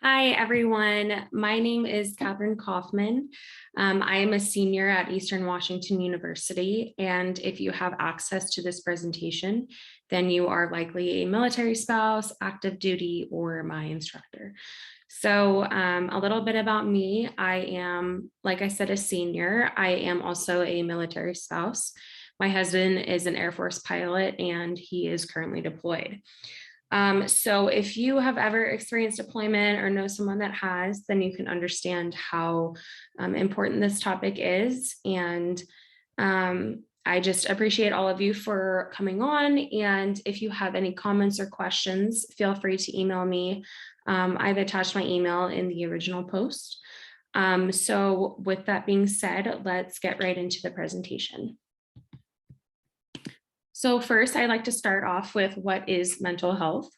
Hi, everyone. My name is Catherine Kaufman. I am a senior at Eastern Washington University, and if you have access to this presentation, then you are likely a military spouse, active duty, or my instructor. So a little bit about me. I am, like I said, a senior. I am also a military spouse. My husband is an Air Force pilot, and he is currently deployed. So if you have ever experienced deployment or know someone that has, then you can understand how important this topic is. And I just appreciate all of you for coming on. And if you have any comments or questions, feel free to email me. I've attached my email in the original post. So with that being said, let's get right into the presentation. So first, I'd like to start off with what is mental health.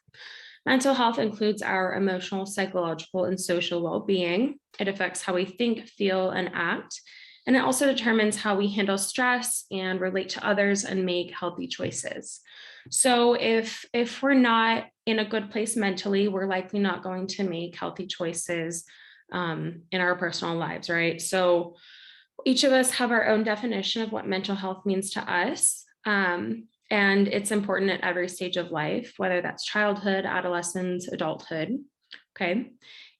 Mental health includes our emotional, psychological, and social well-being. It affects how we think, feel, and act. And it also determines how we handle stress and relate to others and make healthy choices. So if we're not in a good place mentally, we're likely not going to make healthy choices in our personal lives, right? So each of us have our own definition of what mental health means to us. And it's important at every stage of life, whether that's childhood, adolescence, adulthood. Okay.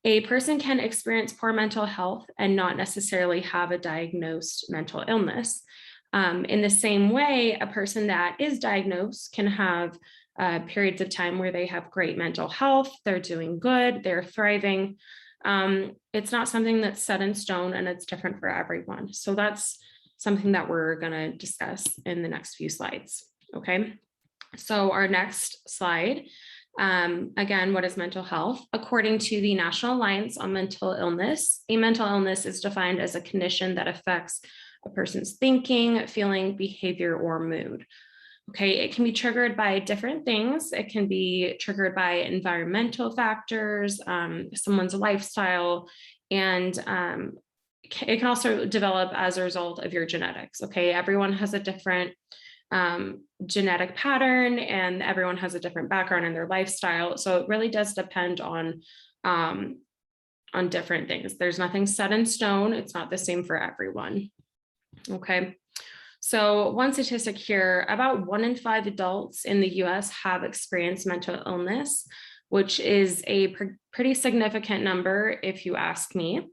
A person can experience poor mental health and not necessarily have a diagnosed mental illness. In the same way, a person that is diagnosed can have periods of time where they have great mental health, they're doing good, they're thriving. It's not something that's set in stone, and it's different for everyone. So that's something that we're going to discuss in the next few slides. Okay, so our next slide, again, what is mental health? According to the National Alliance on Mental Illness, a mental illness is defined as a condition that affects a person's thinking, feeling, behavior, or mood. Okay, it can be triggered by different things. It can be triggered by environmental factors, someone's lifestyle, and it can also develop as a result of your genetics. Okay, everyone has a different genetic pattern, and everyone has a different background in their lifestyle. So it really does depend on different things. There's nothing set in stone. It's not the same for everyone. Okay. So one statistic here, about 1 in 5 adults in the US have experienced mental illness, which is a pretty significant number if you ask me.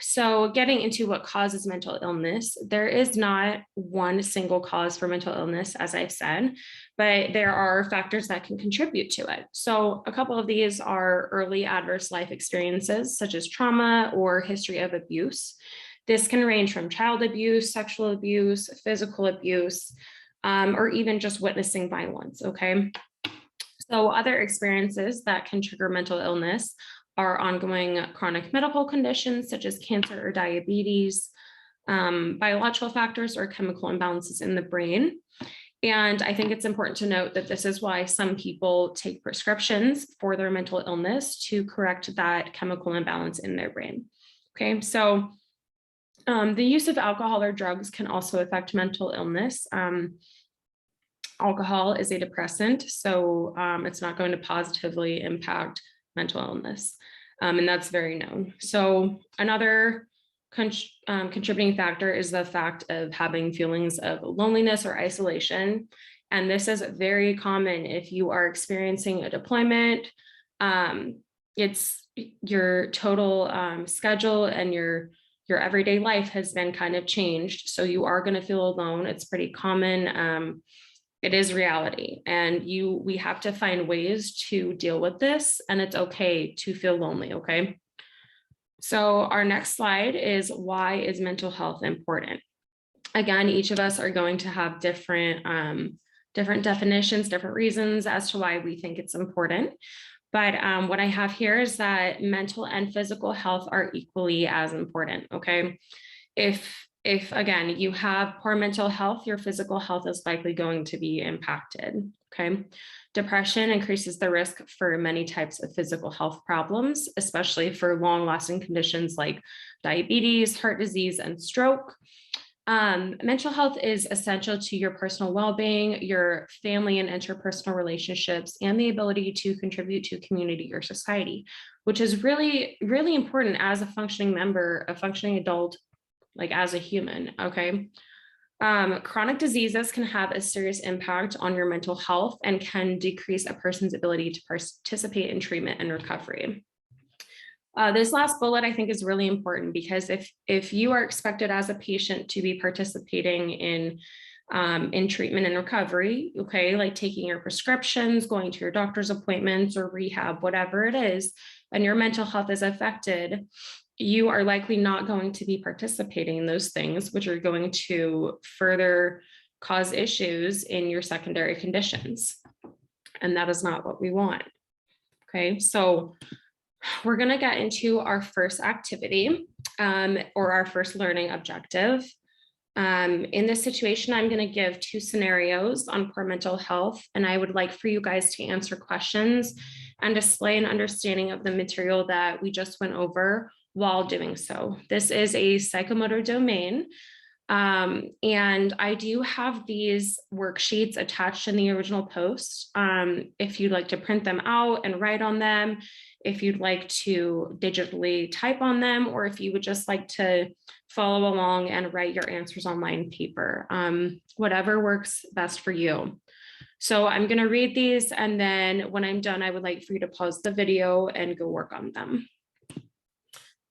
So getting into what causes mental illness, there is not one single cause for mental illness, as I've said, but there are factors that can contribute to it. So a couple of these are early adverse life experiences, such as trauma or history of abuse. This can range from child abuse, sexual abuse, physical abuse, or even just witnessing violence, okay? So other experiences that can trigger mental illness are ongoing chronic medical conditions such as cancer or diabetes, biological factors or chemical imbalances in the brain. And I think it's important to note that this is why some people take prescriptions for their mental illness to correct that chemical imbalance in their brain. Okay, so the use of alcohol or drugs can also affect mental illness. Alcohol is a depressant, so it's not going to positively impact mental illness. And that's very known. So another contributing factor is the fact of having feelings of loneliness or isolation. And this is very common if you are experiencing a deployment. It's your total schedule and your everyday life has been kind of changed. So you are going to feel alone. It's pretty common. It is reality, and we have to find ways to deal with this, and it's okay to feel lonely, okay? So our next slide is, why is mental health important? Again, each of us are going to have different definitions, different reasons as to why we think it's important. But what I have here is that mental and physical health are equally as important, okay? If again, you have poor mental health, your physical health is likely going to be impacted, okay? Depression increases the risk for many types of physical health problems, especially for long-lasting conditions like diabetes, heart disease, and stroke. Mental health is essential to your personal well-being, your family and interpersonal relationships, and the ability to contribute to community or society, which is really, really important as a functioning member, a functioning adult, like as a human, okay? Chronic diseases can have a serious impact on your mental health and can decrease a person's ability to participate in treatment and recovery. This last bullet I think is really important because if you are expected as a patient to be participating in treatment and recovery, okay, like taking your prescriptions, going to your doctor's appointments or rehab, whatever it is, and your mental health is affected, you are likely not going to be participating in those things, which are going to further cause issues in your secondary conditions. And that is not what we want. Okay, so we're going to get into our first activity or our first learning objective. In this situation, I'm going to give 2 scenarios on poor mental health, and I would like for you guys to answer questions and display an understanding of the material that we just went over while doing so. This is a psychomotor domain. And I do have these worksheets attached in the original post. If you'd like to print them out and write on them, if you'd like to digitally type on them, or if you would just like to follow along and write your answers on line paper, whatever works best for you. So I'm going to read these, and then when I'm done, I would like for you to pause the video and go work on them.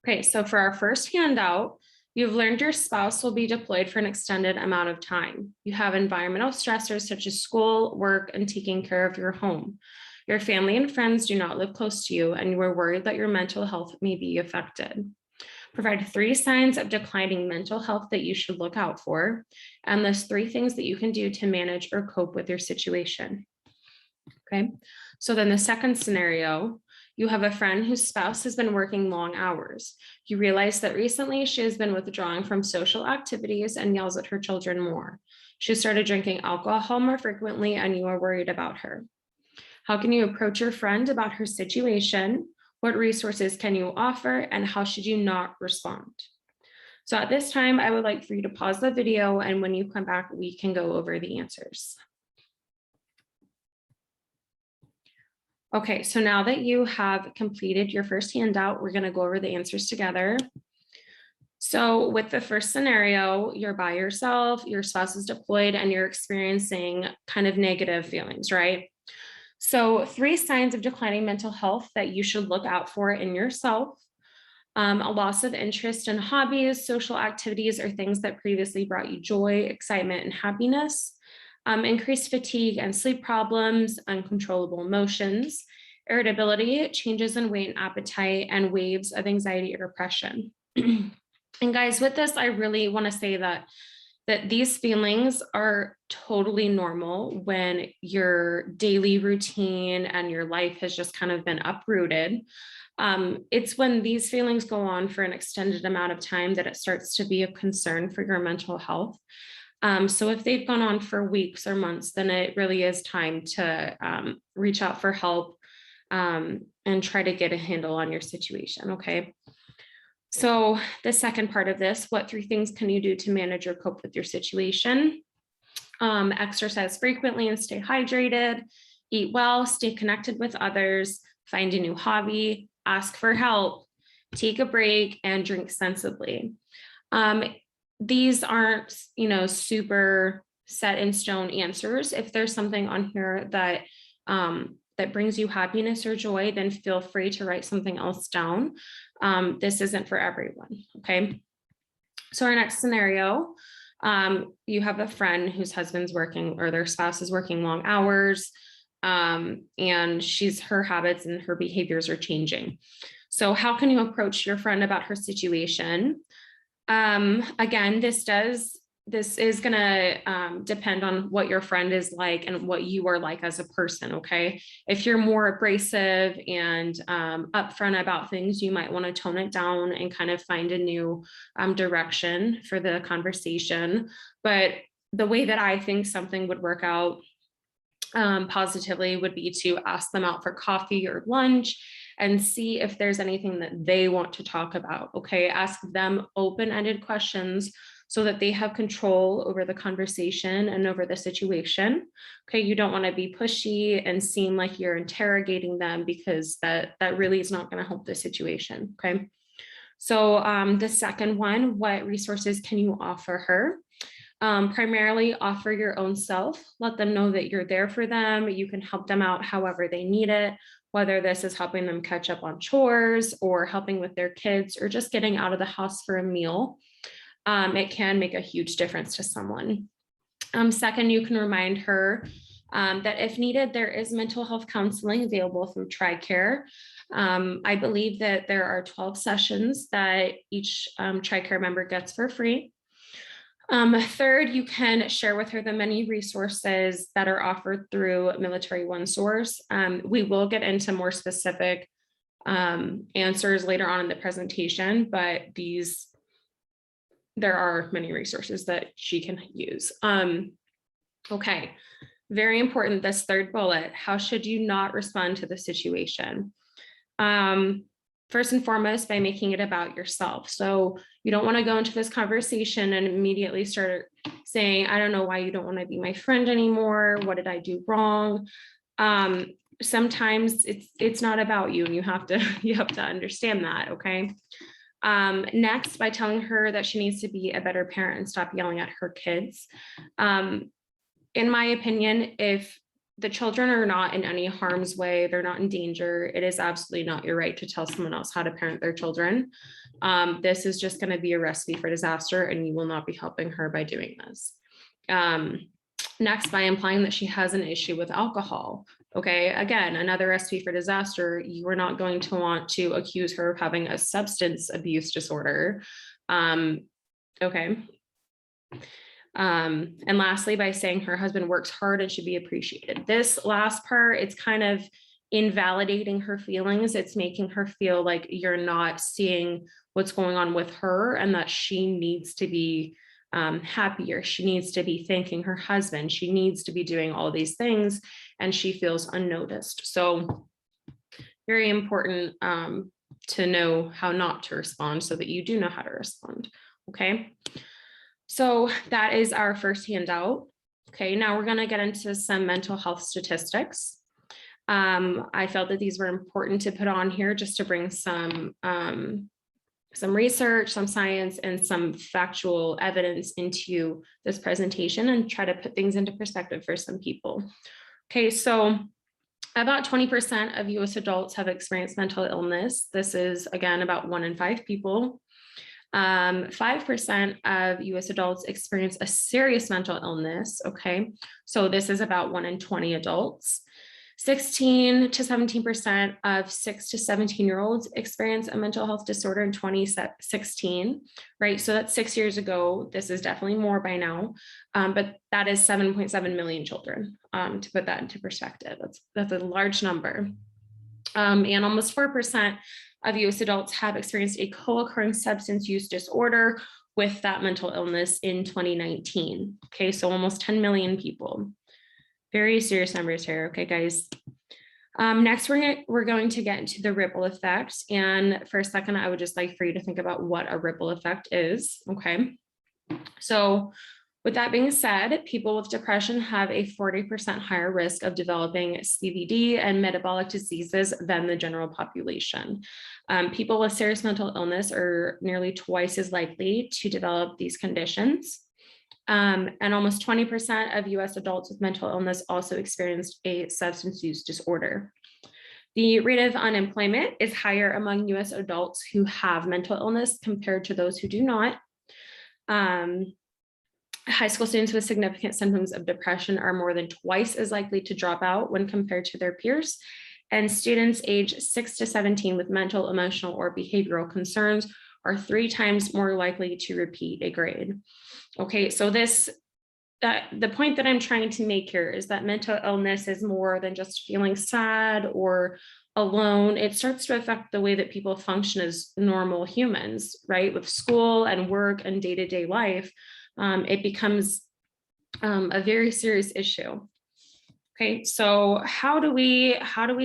Okay, so for our first handout, you've learned your spouse will be deployed for an extended amount of time. You have environmental stressors such as school, work, and taking care of your home. Your family and friends do not live close to you, and you are worried that your mental health may be affected. Provide 3 signs of declining mental health that you should look out for, and list 3 things that you can do to manage or cope with your situation. Okay, so then the second scenario, you have a friend whose spouse has been working long hours. You realize that recently she has been withdrawing from social activities and yells at her children more. She started drinking alcohol more frequently, and you are worried about her. How can you approach your friend about her situation? What resources can you offer, and how should you not respond? So at this time, I would like for you to pause the video, and when you come back, we can go over the answers. Okay, so now that you have completed your first handout, we're going to go over the answers together. So with the first scenario, you're by yourself, your spouse is deployed, and you're experiencing kind of negative feelings, right? So 3 signs of declining mental health that you should look out for in yourself. A loss of interest in hobbies, social activities, or things that previously brought you joy, excitement, and happiness. Increased fatigue and sleep problems, uncontrollable emotions, irritability, changes in weight and appetite, and waves of anxiety or depression. And guys, with this, I really want to say that these feelings are totally normal when your daily routine and your life has just kind of been uprooted. It's when these feelings go on for an extended amount of time that it starts to be a concern for your mental health. So if they've gone on for weeks or months, then it really is time to reach out for help and try to get a handle on your situation, okay? So the second part of this, what 3 things can you do to manage or cope with your situation? Exercise frequently and stay hydrated, eat well, stay connected with others, find a new hobby, ask for help, take a break, and drink sensibly. These aren't, super set in stone answers. If there's something on here that that brings you happiness or joy, then feel free to write something else down. This isn't for everyone, okay? So our next scenario, you have a friend whose husband's working or their spouse is working long hours, and her habits and her behaviors are changing. So how can you approach your friend about her situation? Again, this is going to depend on what your friend is like and what you are like as a person. Okay. If you're more abrasive and upfront about things, you might want to tone it down and kind of find a new direction for the conversation. But the way that I think something would work out positively would be to ask them out for coffee or lunch and see if there's anything that they want to talk about. Okay. Ask them open-ended questions so that they have control over the conversation and over the situation. Okay, you don't want to be pushy and seem like you're interrogating them, because that really is not going to help the situation. Okay. So the second one, what resources can you offer her? Primarily offer your own self. Let them know that you're there for them. You can help them out however they need it, whether this is helping them catch up on chores or helping with their kids or just getting out of the house for a meal. It can make a huge difference to someone. Second, you can remind her that if needed, there is mental health counseling available through TRICARE. I believe that there are 12 sessions that each TRICARE member gets for free. Third, you can share with her the many resources that are offered through Military OneSource. We will get into more specific answers later on in the presentation, but there are many resources that she can use. Okay, very important, this third bullet, how should you not respond to the situation? First and foremost, by making it about yourself. So you don't want to go into this conversation and immediately start saying, I don't know why you don't want to be my friend anymore. What did I do wrong? Sometimes it's not about you, and you have to understand that. Okay. Next, by telling her that she needs to be a better parent and stop yelling at her kids. In my opinion, if the children are not in any harm's way, they're not in danger, it is absolutely not your right to tell someone else how to parent their children. This is just going to be a recipe for disaster, and you will not be helping her by doing this. Next, by implying that she has an issue with alcohol. Okay, again, another recipe for disaster. You are not going to want to accuse her of having a substance abuse disorder. Okay. And lastly, by saying her husband works hard and should be appreciated. This last part, it's kind of invalidating her feelings. It's making her feel like you're not seeing what's going on with her, and that she needs to be happier. She needs to be thanking her husband. She needs to be doing all these things, and she feels unnoticed. So very important to know how not to respond, so that you do know how to respond. Okay. So that is our first handout. Okay, now we're going to get into some mental health statistics. I felt that these were important to put on here just to bring some research, some science, and some factual evidence into this presentation, and try to put things into perspective for some people. Okay, so about 20% of US adults have experienced mental illness. This is, again, about 1 in 5 people. 5% of US adults experience a serious mental illness. Okay, so this is about 1 in 20 adults. 16 to 17% of 6 to 17-year-olds experience a mental health disorder in 2016, right? So that's 6 years ago. This is definitely more by now, but that is 7.7 million children. To put that into perspective, that's a large number. And almost 4% of US adults have experienced a co-occurring substance use disorder with that mental illness in 2019. Okay, so almost 10 million people. Very serious numbers here. Okay, guys. Next, we're going to get into the ripple effect. And for a second, I would just like for you to think about what a ripple effect is. Okay, so with that being said, people with depression have a 40% higher risk of developing CVD and metabolic diseases than the general population. People with serious mental illness are nearly twice as likely to develop these conditions. And almost 20% of US adults with mental illness also experienced a substance use disorder. The rate of unemployment is higher among US adults who have mental illness compared to those who do not. High school students with significant symptoms of depression are more than twice as likely to drop out when compared to their peers. And students aged 6 to 17 with mental, emotional, or behavioral concerns are 3 times more likely to repeat a grade. Okay, so the point that I'm trying to make here is that mental illness is more than just feeling sad or alone. It starts to affect the way that people function as normal humans, right? With school and work and day-to-day life, it becomes a very serious issue. Okay, so how do we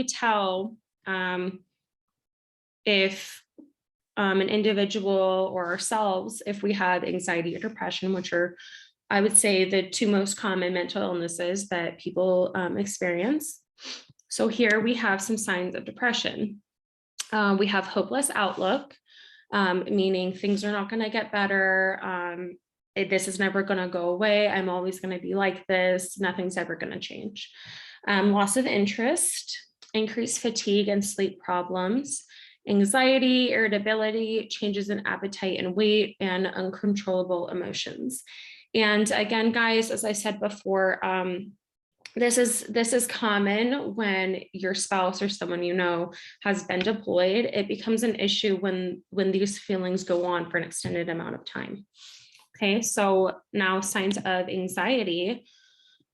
tell if an individual or ourselves if we have anxiety or depression, which are, I would say, the two most common mental illnesses that people experience. So here we have some signs of depression. We have hopeless outlook, meaning things are not going to get better. This is never going to go away. I'm always going to be like this. Nothing's ever going to change. Loss of interest, increased fatigue and sleep problems, anxiety, irritability, changes in appetite and weight, and uncontrollable emotions. And again, guys, as I said before, this is common when your spouse or someone you know has been deployed. It becomes an issue when these feelings go on for an extended amount of time. Okay, so now signs of anxiety: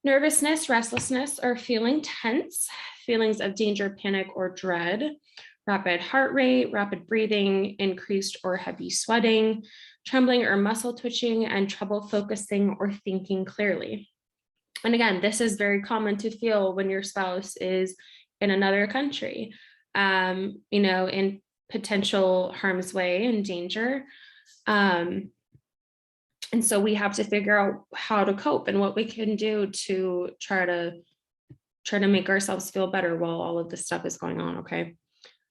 nervousness, restlessness, or feeling tense, feelings of danger, panic, or dread, rapid heart rate, rapid breathing, increased or heavy sweating, trembling or muscle twitching, and trouble focusing or thinking clearly. And again, this is very common to feel when your spouse is in another country, in potential harm's way and danger. And so we have to figure out how to cope and what we can do to try to make ourselves feel better while all of this stuff is going on. Okay.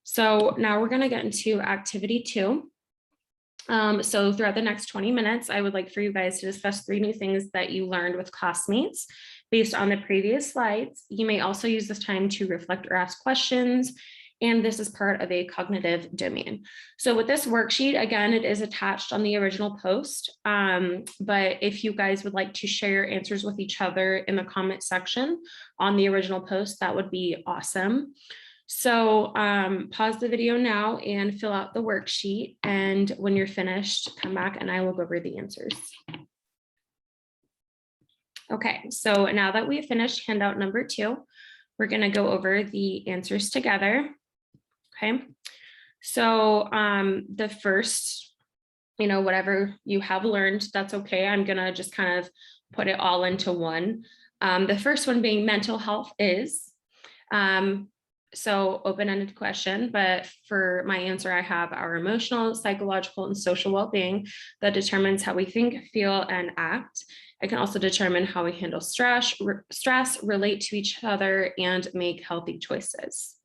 So now we're going to get into activity 2. So throughout the next 20 minutes, I would like for you guys to discuss 3 new things that you learned with classmates based on the previous slides. You may also use this time to reflect or ask questions, and this is part of a cognitive domain. So with this worksheet, again, it is attached on the original post, but if you guys would like to share your answers with each other in the comment section on the original post, that would be awesome. So pause the video now and fill out the worksheet. And when you're finished, come back and I will go over the answers. Okay, so now that we've finished handout number 2, we're going to go over the answers together. Okay, so the first, whatever you have learned, that's okay. I'm going to just kind of put it all into one. The first one being mental health is. So open-ended question, but for my answer, I have our emotional, psychological, and social well-being that determines how we think, feel, and act. It can also determine how we handle stress, relate to each other, and make healthy choices.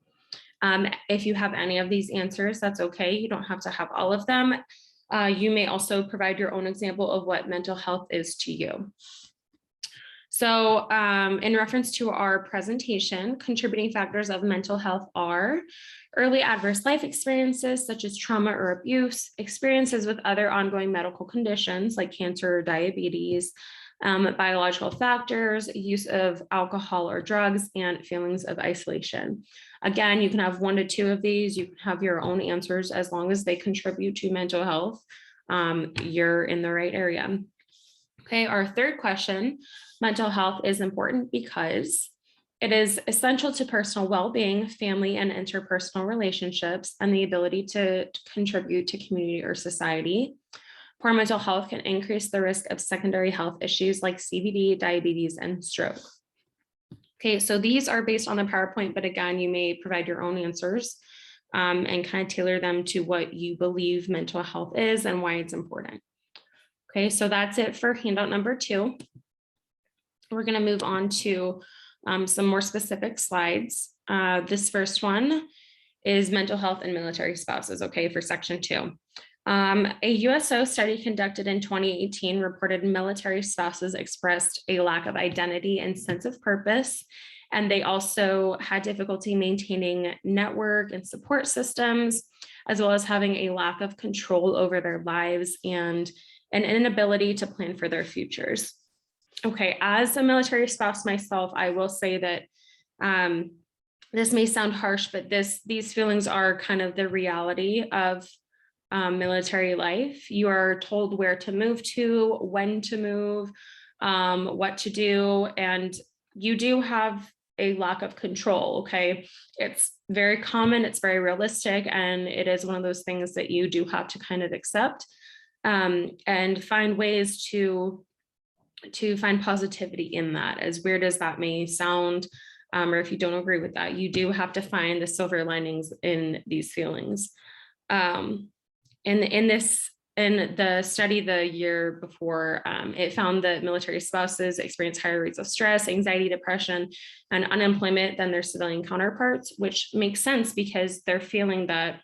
If you have any of these answers, that's okay. You don't have to have all of them. You may also provide your own example of what mental health is to you. So in reference to our presentation, contributing factors of mental health are early adverse life experiences such as trauma or abuse, experiences with other ongoing medical conditions like cancer or diabetes, biological factors, use of alcohol or drugs, and feelings of isolation. Again, you can have 1 to 2 of these. You can have your own answers as long as they contribute to mental health. You're in the right area. Okay, our third question, mental health is important because it is essential to personal well-being, family and interpersonal relationships, and the ability to contribute to community or society. Poor mental health can increase the risk of secondary health issues like CVD, diabetes, and stroke. Okay, so these are based on the PowerPoint, but again, you may provide your own answers and kind of tailor them to what you believe mental health is and why it's important. Okay, so that's it for handout number 2. We're going to move on to some more specific slides. This first one is mental health and military spouses, okay, for section 2. A USO study conducted in 2018 reported military spouses expressed a lack of identity and sense of purpose, and they also had difficulty maintaining network and support systems, as well as having a lack of control over their lives and an inability to plan for their futures. Okay, as a military spouse myself, I will say that this may sound harsh, but these feelings are kind of the reality of military life. You are told where to move to, when to move, what to do, and you do have a lack of control, okay? It's very common, it's very realistic, and it is one of those things that you do have to kind of accept and find ways to find positivity in that, as weird as that may sound, or if you don't agree with that, you do have to find the silver linings in these feelings. in the study the year before, it found that military spouses experience higher rates of stress, anxiety, depression, and unemployment than their civilian counterparts, which makes sense because they're feeling that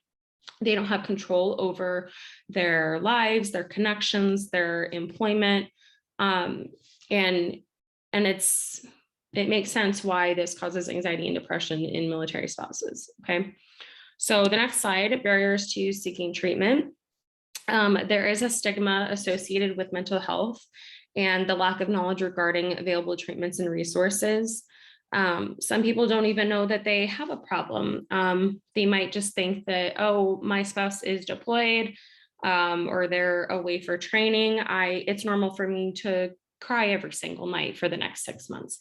they don't have control over their lives, their connections, their employment. And it makes sense why this causes anxiety and depression in military spouses. Okay. So the next slide, barriers to seeking treatment. There is a stigma associated with mental health and the lack of knowledge regarding available treatments and resources. Some people don't even know that they have a problem. They might just think that, oh, my spouse is deployed, or they're away for training. It's normal for me to cry every single night for the next 6 months.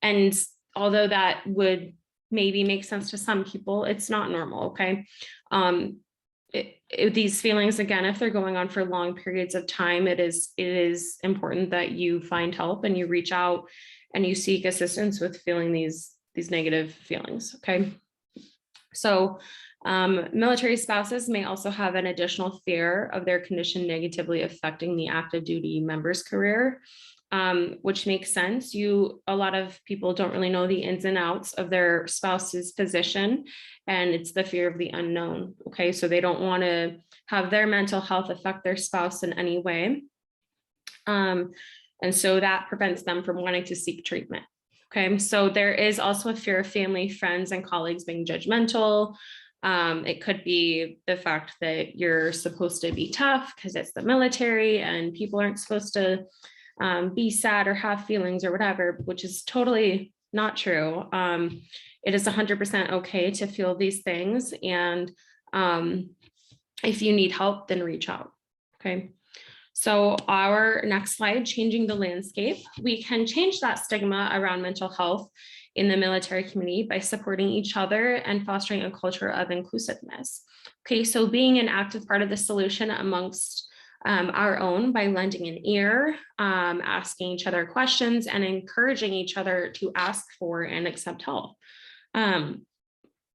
And although that would maybe make sense to some people, it's not normal. Okay. These feelings, again, if they're going on for long periods of time, it is important that you find help and you reach out and you seek assistance with feeling these negative feelings. Okay. So military spouses may also have an additional fear of their condition negatively affecting the active duty member's career, which makes sense. A lot of people don't really know the ins and outs of their spouse's position, and it's the fear of the unknown. Okay, so they don't want to have their mental health affect their spouse in any way. And so that prevents them from wanting to seek treatment. Okay, so there is also a fear of family, friends, and colleagues being judgmental. It could be the fact that you're supposed to be tough because it's the military and people aren't supposed to be sad or have feelings or whatever, which is totally not true. It is 100% okay to feel these things. And if you need help, then reach out. Okay. So our next slide, changing the landscape. We can change that stigma around mental health in the military community by supporting each other and fostering a culture of inclusiveness. Okay, so being an active part of the solution amongst our own by lending an ear, asking each other questions, and encouraging each other to ask for and accept help.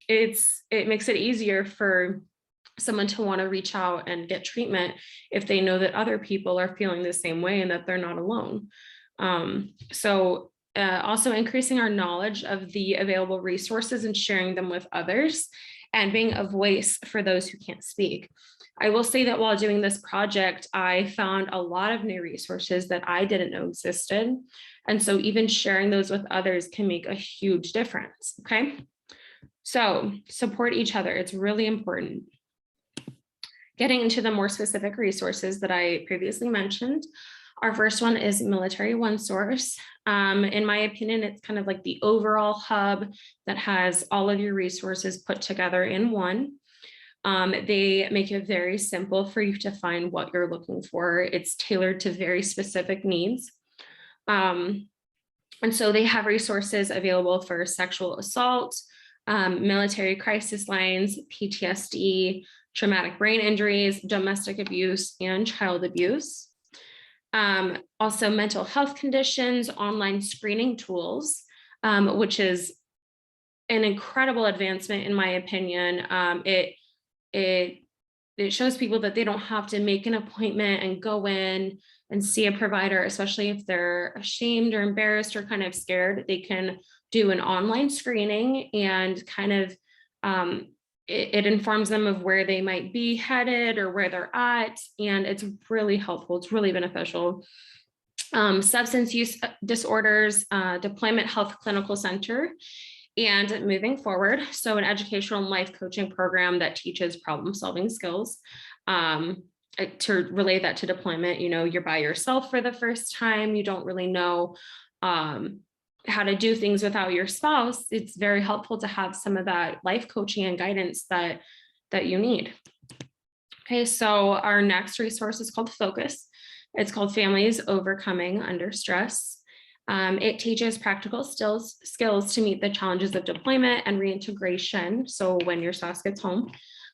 It makes it easier for someone to want to reach out and get treatment if they know that other people are feeling the same way and that they're not alone. Also increasing our knowledge of the available resources and sharing them with others and being a voice for those who can't speak. I will say that while doing this project, I found a lot of new resources that I didn't know existed. And so even sharing those with others can make a huge difference, okay? So support each other, it's really important. Getting into the more specific resources that I previously mentioned, our first one is Military OneSource. In my opinion, it's kind of like the overall hub that has all of your resources put together in one. They make it very simple for you to find what you're looking for. It's tailored to very specific needs. And so they have resources available for sexual assault, military crisis lines, PTSD, traumatic brain injuries, domestic abuse, and child abuse. Also mental health conditions, online screening tools, which is an incredible advancement in my opinion. It shows people that they don't have to make an appointment and go in and see a provider, especially if they're ashamed or embarrassed or kind of scared. They can do an online screening and kind of it informs them of where they might be headed or where they're at, and it's really helpful. It's really beneficial. Substance use disorders, Deployment Health Clinical Center, and moving forward. So an educational and life coaching program that teaches problem solving skills. To relate that to deployment, you're by yourself for the first time. You don't really know how to do things without your spouse. It's very helpful to have some of that life coaching and guidance that you need. Okay, so our next resource is called Focus. It's called Families Overcoming Under Stress. It teaches practical skills to meet the challenges of deployment and reintegration. So when your spouse gets home,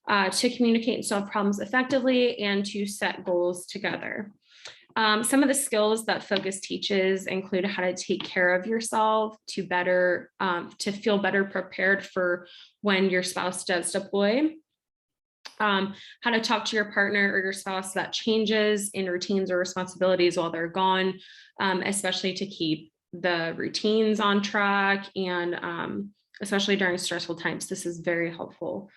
to communicate and solve problems effectively and to set goals together. Some of the skills that Focus teaches include how to take care of yourself to feel better prepared for when your spouse does deploy. How to talk to your partner or your spouse about changes in routines or responsibilities while they're gone, especially to keep the routines on track, and especially during stressful times. This is very helpful.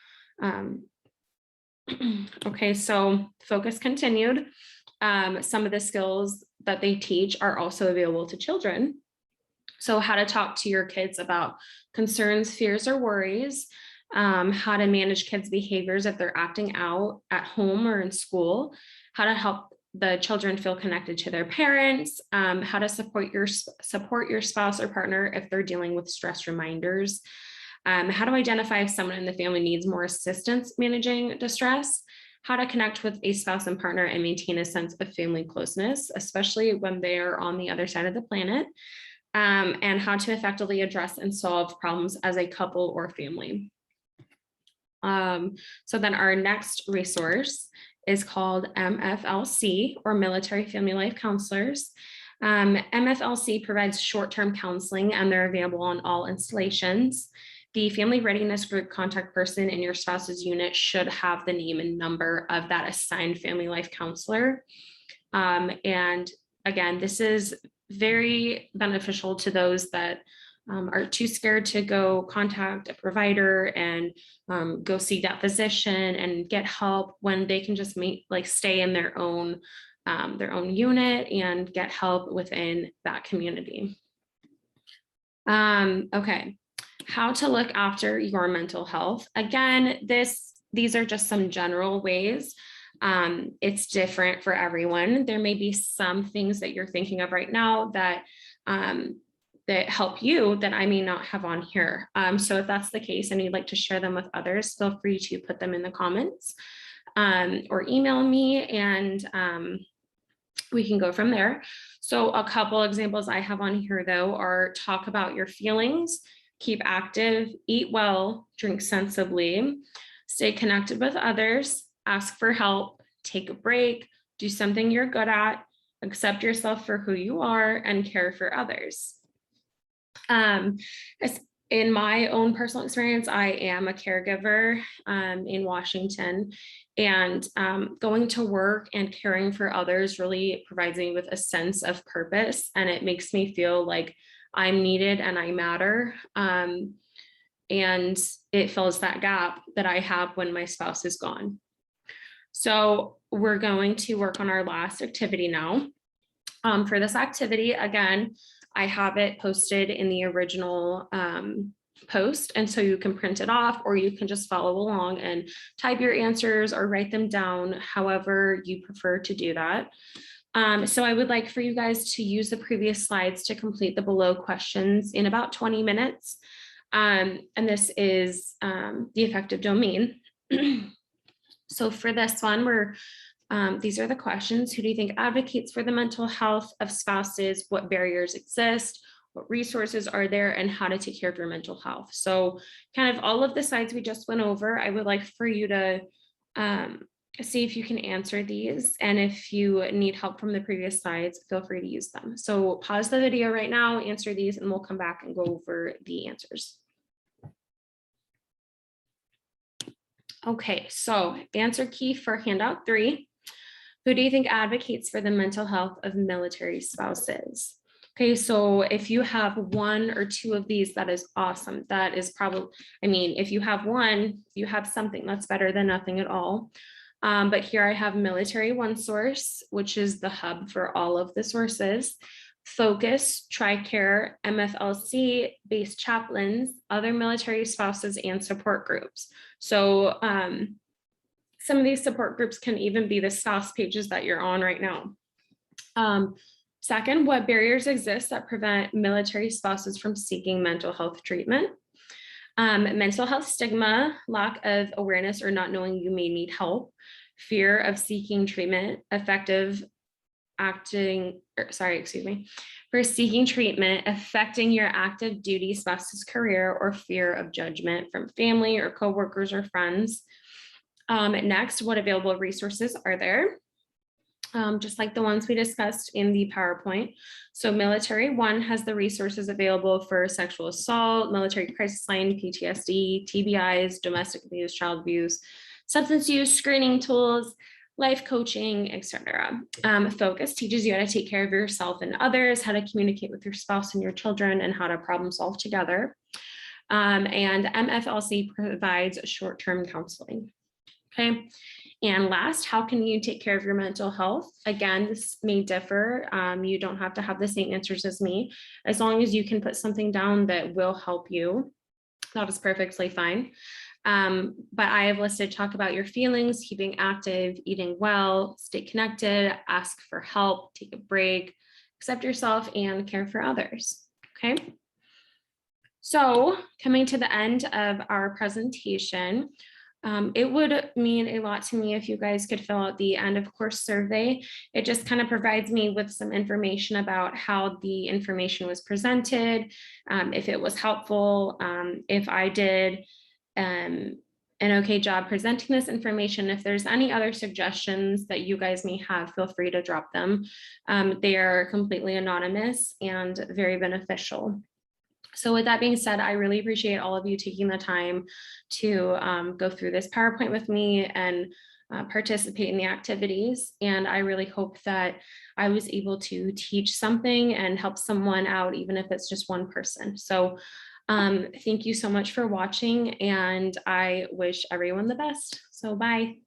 Okay, so focus continued. Some of the skills that they teach are also available to children. So how to talk to your kids about concerns, fears, or worries, how to manage kids' behaviors if they're acting out at home or in school, how to help the children feel connected to their parents, how to support your spouse or partner if they're dealing with stress reminders, how to identify if someone in the family needs more assistance managing distress, how to connect with a spouse and partner and maintain a sense of family closeness, especially when they are on the other side of the planet, and how to effectively address and solve problems as a couple or family. So then our next resource is called MFLC, or Military Family Life Counselors. MFLC provides short-term counseling, and they're available on all installations. The family readiness group contact person in your spouse's unit should have the name and number of that assigned family life counselor. And again, this is very beneficial to those that are too scared to go contact a provider and go see that physician and get help, when they can just stay in their own unit and get help within that community. Okay, how to look after your mental health. Again, these are just some general ways. It's different for everyone. There may be some things that you're thinking of right now that that help you that I may not have on here. So if that's the case and you'd like to share them with others, feel free to put them in the comments or email me, and we can go from there. So a couple examples I have on here though are: talk about your feelings, keep active, eat well, drink sensibly, stay connected with others, ask for help, take a break, do something you're good at, accept yourself for who you are, and care for others. In my own personal experience, I am a caregiver in Washington, and going to work and caring for others really provides me with a sense of purpose, and it makes me feel like I'm needed and I matter. And it fills that gap that I have when my spouse is gone. So we're going to work on our last activity now. For this activity, again, I have it posted in the original post, and so you can print it off, or you can just follow along and type your answers or write them down, however you prefer to do that. So I would like for you guys to use the previous slides to complete the below questions in about 20 minutes. And this is the affective domain. So for this one, these are the questions. Who do you think advocates for the mental health of spouses? What barriers exist? What resources are there? And how to take care of your mental health? So kind of all of the slides we just went over, I would like for you to see if you can answer these. And if you need help from the previous slides, feel free to use them. So pause the video right now, answer these, and we'll come back and go over the answers. Okay, so answer key for handout 3. Who do you think advocates for the mental health of military spouses? Okay, so if you have 1 or 2 of these, that is awesome. That is probably, if you have 1, you have something that's better than nothing at all. But here I have Military OneSource, which is the hub for all of the sources. Focus, TRICARE, MFLC, base chaplains, other military spouses, and support groups. So some of these support groups can even be the spouse pages that you're on right now. Second, what barriers exist that prevent military spouses from seeking mental health treatment? Mental health stigma, lack of awareness or not knowing you may need help, fear of seeking treatment, for seeking treatment, affecting your active duty spouse's career, or fear of judgment from family or coworkers or friends. Next, what available resources are there? Just like the ones we discussed in the PowerPoint. So Military One has the resources available for sexual assault, military crisis line, PTSD, TBIs, domestic abuse, child abuse, substance use screening tools, life coaching, etc. Focus teaches you how to take care of yourself and others, how to communicate with your spouse and your children, and how to problem solve together. And MFLC provides short-term counseling. Okay. And last, how can you take care of your mental health? Again, this may differ. You don't have to have the same answers as me. As long as you can put something down that will help you, that is perfectly fine. But I have listed, talk about your feelings, keeping active, eating well, stay connected, ask for help, take a break, accept yourself, and care for others. Okay. So coming to the end of our presentation, it would mean a lot to me if you guys could fill out the end of course survey. It just kind of provides me with some information about how the information was presented, if it was helpful, if I did an okay job presenting this information. If there's any other suggestions that you guys may have, feel free to drop them. They are completely anonymous and very beneficial. So with that being said, I really appreciate all of you taking the time to go through this PowerPoint with me and participate in the activities. And I really hope that I was able to teach something and help someone out, even if it's just one person. So thank you so much for watching, and I wish everyone the best. So bye.